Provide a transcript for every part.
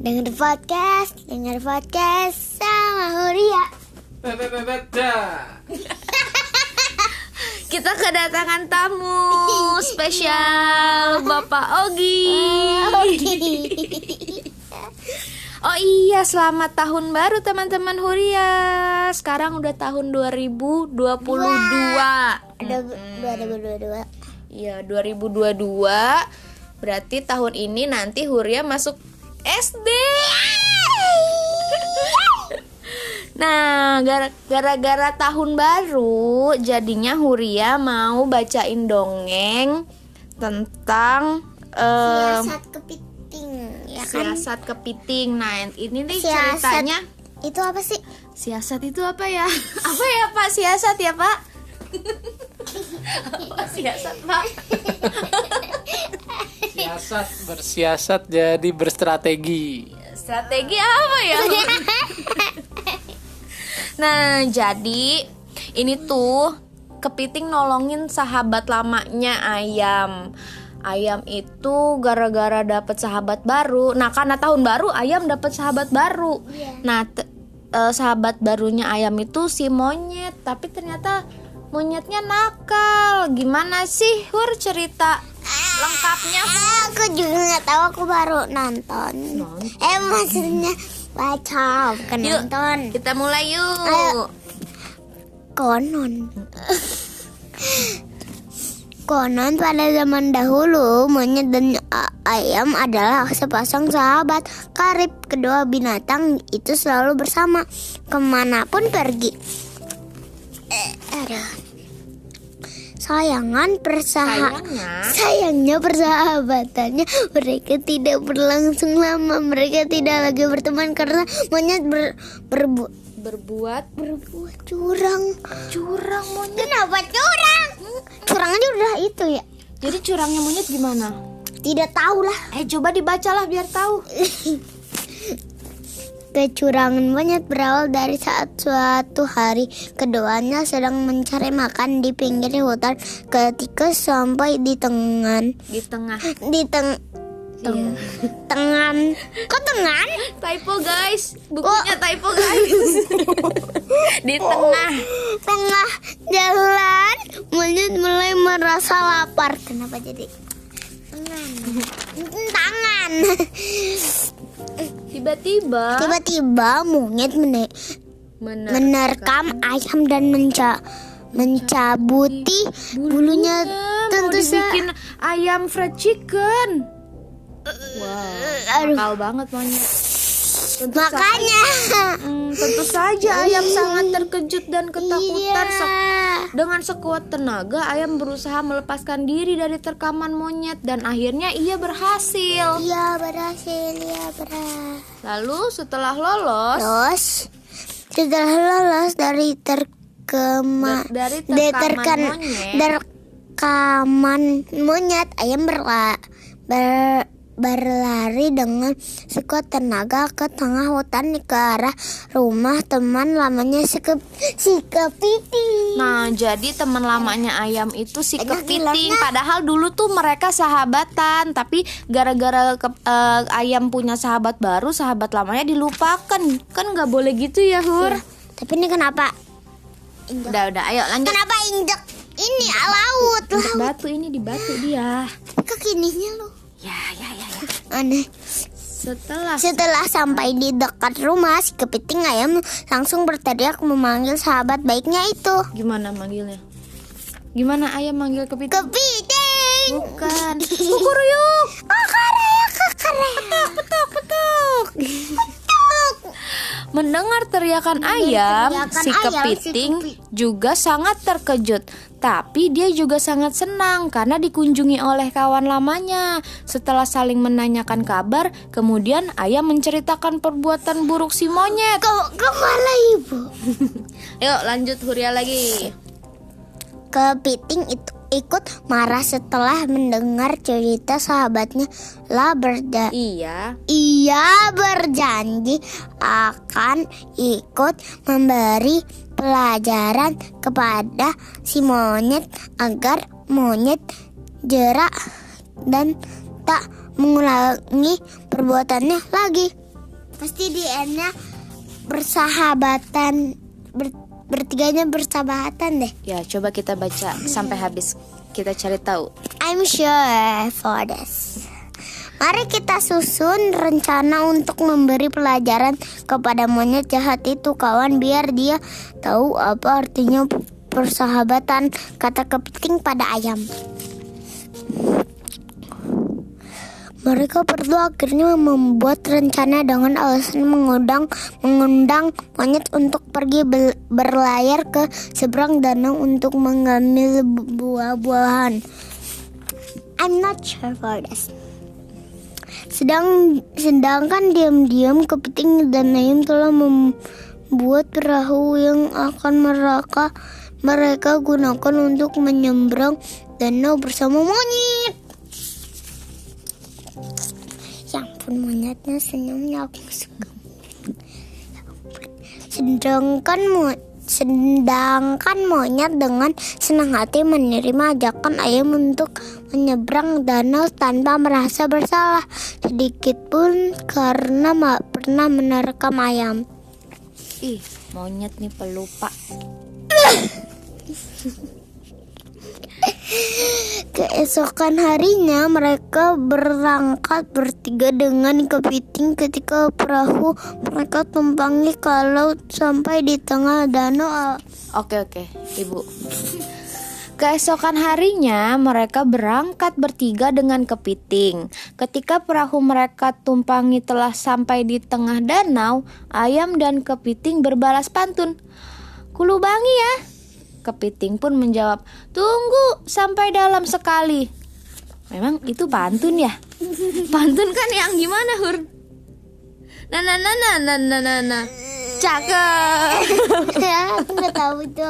Dengar podcast sama Huria. Kita kedatangan tamu spesial Bapak Ogi. Oh iya, selamat tahun baru teman-teman Huria. Sekarang udah tahun 2022. Ada 2022. Iya, 2022. Berarti tahun ini nanti Huria masuk SD. Nah, gara-gara tahun baru, jadinya Huria mau bacain dongeng tentang Siasat kepiting, ya kan? siasat kepiting. Nah, ini nih Siasat ceritanya. itu apa sih? Siasat itu apa ya? Apa ya Pak? Siasat ya Pak? Apa siasat Pak? Bersiasat jadi berstrategi. Strategi apa ya? Nah, jadi ini tuh kepiting nolongin sahabat lamanya ayam. Ayam itu gara-gara dapet sahabat baru. Nah, karena tahun baru ayam dapet sahabat baru. Nah, sahabat barunya ayam itu si monyet. Tapi ternyata monyetnya nakal. Gimana sih Hur cerita lengkapnya? Aku juga nggak tahu, aku baru nonton. Maksudnya baca, bukan Yuk, nonton. kita mulai yuk. Ayo. Konon pada zaman dahulu monyet dan ayam adalah sepasang sahabat karib. Kedua binatang itu selalu bersama kemanapun pergi. Sayangnya persahabatannya mereka tidak berlangsung lama. Mereka tidak lagi berteman karena monyet berbuat curang monyet. Kenapa curang? Curang aja udah itu ya. Jadi curangnya monyet gimana? Tidak tahu lah. Coba dibacalah biar tahu. Kecurangan monyet berawal dari saat suatu hari keduanya sedang mencari makan di pinggir hutan. Ketika sampai di tengan. Tengan. Kok tengan? Typo guys, bukunya typo guys. Di tengah jalan monyet mulai merasa lapar. Kenapa jadi tangan? Tiba-tiba monyet menerkam ayam dan mencabuti bulunya. Tentu bikin ayam fried chicken. Nakal banget monyet. Makanya Tentu saja ayam sangat terkejut dan ketakutan. Iya. Dengan sekuat tenaga ayam berusaha melepaskan diri dari terkaman monyet dan akhirnya ia berhasil. Iya berhasil. Lalu setelah lolos dari terkaman monyet, ayam berlari dengan sekuat tenaga ke tengah hutan ke arah rumah teman lamanya si kepiting. Nah, jadi teman lamanya ayam itu si kepiting. Padahal dulu tuh mereka sahabatan, tapi gara-gara ayam punya sahabat baru, sahabat lamanya dilupakan. Kan nggak boleh gitu ya, Hur. Tapi ini kenapa? Udah, ayo lanjut. Kenapa injek ini laut? Batu ini di batu dia. Kekininya lo. Ya. Aneh. Setelah sampai di dekat rumah, si kepiting ayam langsung berteriak memanggil sahabat baiknya itu. Gimana manggilnya? Gimana ayam manggil kepiting? Kepiting. Bukan. Kukuruyuk. Petok. Mendengar teriakan ayam, si kepiting juga sangat terkejut. Tapi dia juga sangat senang karena dikunjungi oleh kawan lamanya. Setelah saling menanyakan kabar, kemudian ayam menceritakan perbuatan buruk si monyet. Kemana ibu? Yuk lanjut Huria lagi. Kepiting itu ikut marah setelah mendengar cerita sahabatnya. Ia berjanji akan ikut memberi pelajaran kepada si monyet agar monyet jerak dan tak mengulangi perbuatannya lagi. pasti di endnya bersahabatan, bertiganya bersahabatan deh. Ya, coba kita baca sampai habis. Kita cari tahu. I'm sure for this. Mari kita susun rencana untuk memberi pelajaran kepada monyet jahat itu, kawan, biar dia tahu apa artinya persahabatan, kata kepiting pada ayam. Mereka berdua akhirnya membuat rencana dengan alasan mengundang monyet untuk pergi berlayar ke seberang danau untuk mengambil buah-buahan. I'm not sure for this. Sedangkan diam-diam kepiting dan ayam telah membuat perahu yang akan mereka gunakan untuk menyeberang danau bersama monyet. Ya ampun, monyetnya senyumnya aku suka. Sedangkan monyet dengan senang hati menerima ajakan ayam untuk menyeberang danau tanpa merasa bersalah sedikit pun karena pernah menerkam ayam. Ih, monyet nih pelupa. Keesokan harinya mereka berangkat bertiga dengan kepiting. Ketika perahu mereka tumpangi ke laut sampai di tengah danau. Oke, Ibu. Keesokan harinya mereka berangkat bertiga dengan kepiting. Ketika perahu mereka tumpangi telah sampai di tengah danau, ayam dan kepiting berbalas pantun. "Kulubangi ya." Kepiting pun menjawab, "Tunggu sampai dalam sekali." Memang itu pantun ya? Pantun kan yang gimana, Hur? Nah. Cakep. Aku nggak tahu itu.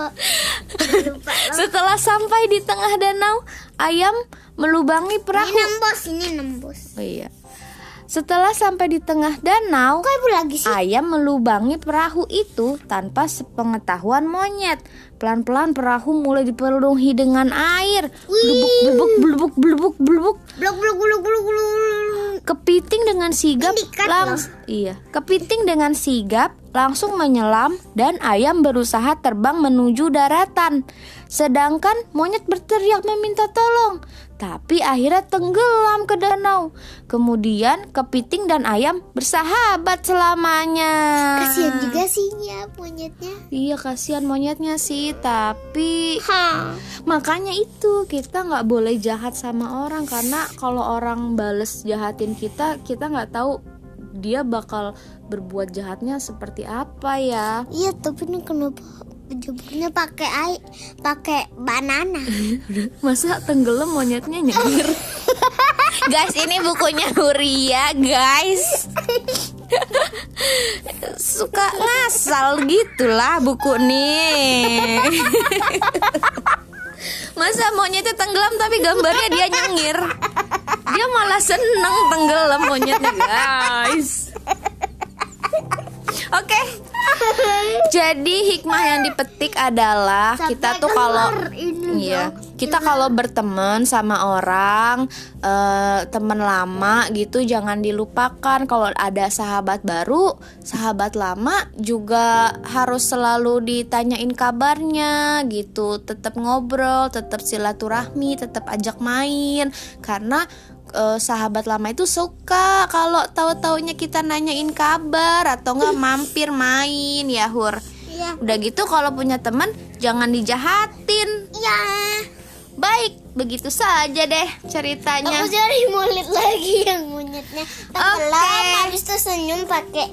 Lupa. Setelah sampai di tengah danau, ayam melubangi perahu. Ini nembus. Oh iya. Setelah sampai di tengah danau, ayam melubangi perahu itu tanpa sepengetahuan monyet. Pelan-pelan perahu mulai dipenuhi dengan air. Blubuk. Kepiting dengan sigap langsung menyelam dan ayam berusaha terbang menuju daratan. Sedangkan monyet berteriak meminta tolong, tapi akhirnya tenggelam ke danau. Kemudian kepiting dan ayam bersahabat selamanya. Kasihan juga sih ya monyetnya. Iya, kasihan monyetnya sih, tapi makanya itu kita nggak boleh jahat sama orang, karena kalau orang bales jahatin kita nggak tahu dia bakal berbuat jahatnya seperti apa ya. Iya, tapi ini kenapa jeburnya pakai banana? Masa tenggelam monyetnya nyengir. Guys, ini bukunya Huria, guys. Suka ngasal gitulah buku nih. Masa monyetnya tenggelam tapi gambarnya dia nyengir. Dia malah seneng tenggelam monyetnya, guys. Oke. Jadi hikmah yang dipetik adalah kita tuh kalau berteman sama orang, teman lama gitu, jangan dilupakan. Kalau ada sahabat baru, sahabat lama juga harus selalu ditanyain kabarnya gitu. Tetap ngobrol, tetap silaturahmi, tetap ajak main, karena sahabat lama itu suka kalau tahu-taunya kita nanyain kabar atau enggak mampir main ya, Hur. Iya. Udah gitu kalau punya teman jangan dijahatin. Iya. Baik, begitu saja deh ceritanya. Aku cari mulut lagi yang monyetnya tenggelam, habis itu senyum pakai.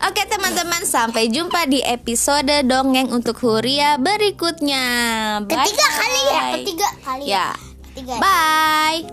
Oke teman-teman, sampai jumpa di episode dongeng untuk Huria berikutnya. Ketiga kali ya. Ya. Bye.